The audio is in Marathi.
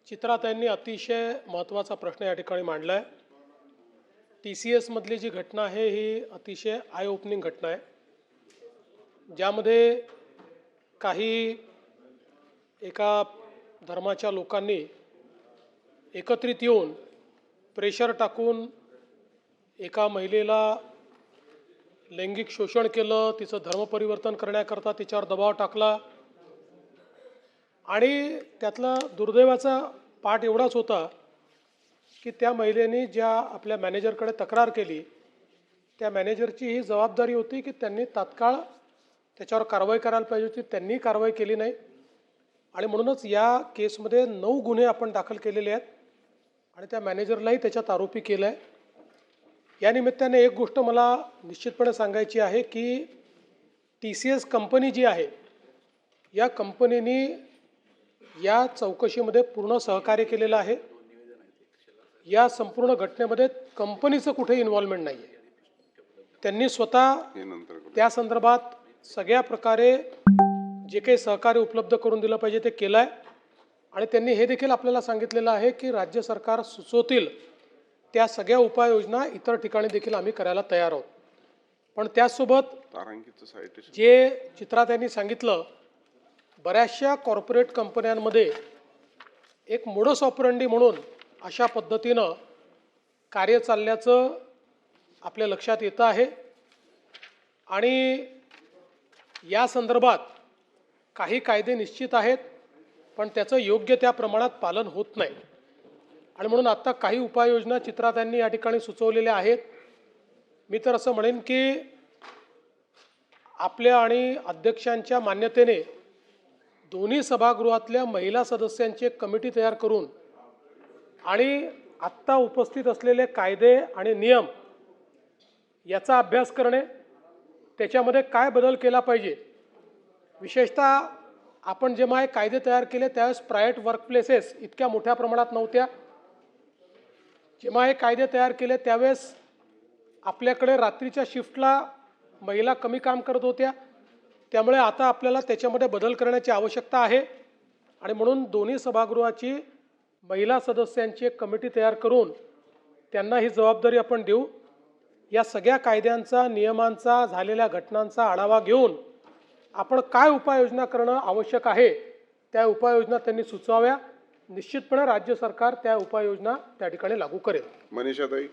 चित्राताईंनी अतिशय महत्त्वाचा प्रश्न या ठिकाणी मांडला आहे। TCS मधली जी घटना आहे ही अतिशय आय ओपनिंग घटना आहे, ज्यामध्ये काही एका धर्माच्या लोकांनी एकत्रित येऊन प्रेशर टाकून एका महिलेला लैंगिक शोषण केलं, तिचं धर्म परिवर्तन करण्याकरता तिच्यावर दबाव टाकला आणि त्यातला दुर्दैवाचा पाठ एवढाच होता की त्या महिलेने ज्या आपल्या मॅनेजरकडे तक्रार केली, त्या मॅनेजरची ही जबाबदारी होती की त्यांनी तात्काळ त्याच्यावर कारवाई करायला पाहिजे होती। त्यांनी कारवाई केली नाही आणि म्हणूनच या केसमध्ये 9 गुन्हे आपण दाखल केलेले आहेत आणि त्या मॅनेजरलाही त्याच्यात आरोपी केलं आहे। या निमित्ताने एक गोष्ट मला निश्चितपणे सांगायची आहे की TCS कंपनी जी आहे, या कंपनीने या चौकशीमध्ये पूर्ण सहकार्य केलेलं आहे। या संपूर्ण घटनेमध्ये कंपनीचं कुठे इन्व्हॉल्वमेंट नाही आहे। त्यांनी स्वतः त्या संदर्भात सगळ्या प्रकारे जे काही सहकार्य उपलब्ध करून दिलं पाहिजे ते केलं आहे आणि त्यांनी हे देखील आपल्याला सांगितलेलं आहे की राज्य सरकार सुचवतील त्या सगळ्या उपाययोजना इतर ठिकाणी देखील आम्ही करायला तयार आहोत। पण त्यासोबत जे चित्रात यांनी सांगितलं, बऱ्याचशा कॉर्पोरेट कंपन्यांमध्ये एक मोडस ऑपरंडी म्हणून अशा पद्धतीनं कार्य चालल्याचं आपल्या लक्षात येतं आहे आणि या संदर्भात काही कायदे निश्चित आहेत, पण त्याचं योग्य त्या प्रमाणात पालन होत नाही आणि म्हणून आता काही उपाययोजना चित्रात यांनी या ठिकाणी सुचवलेल्या आहेत। मी तर असं म्हणेन की आपल्या आणि अध्यक्षांच्या मान्यतेने दोन्ही सभागृहातल्या महिला सदस्यांची एक कमिटी तयार करून आणि आत्ता उपस्थित असलेले कायदे आणि नियम याचा अभ्यास करणे, त्याच्यामध्ये काय बदल केला पाहिजे। विशेषतः आपण जेव्हा हे कायदे तयार केले त्यावेळेस प्रायव्हेट वर्कप्लेसेस इतक्या मोठ्या प्रमाणात नव्हत्या। जेव्हा हे कायदे तयार केले त्यावेळेस आपल्याकडे रात्रीच्या शिफ्टला महिला कमी काम करत होत्या, त्यामुळे आता आपल्याला त्याच्यामध्ये बदल करण्याची आवश्यकता आहे आणि म्हणून दोन्ही सभागृहाची महिला सदस्यांची एक कमिटी तयार करून त्यांना ही जबाबदारी आपण देऊ। या सगळ्या कायद्यांचा, नियमांचा, झालेल्या घटनांचा आढावा घेऊन आपण काय उपाययोजना करणं आवश्यक आहे त्या उपाययोजना त्यांनी सुचवाव्या। निश्चितपणे राज्य सरकार त्या उपाययोजना त्या ठिकाणी लागू करेल। मनीषाताई।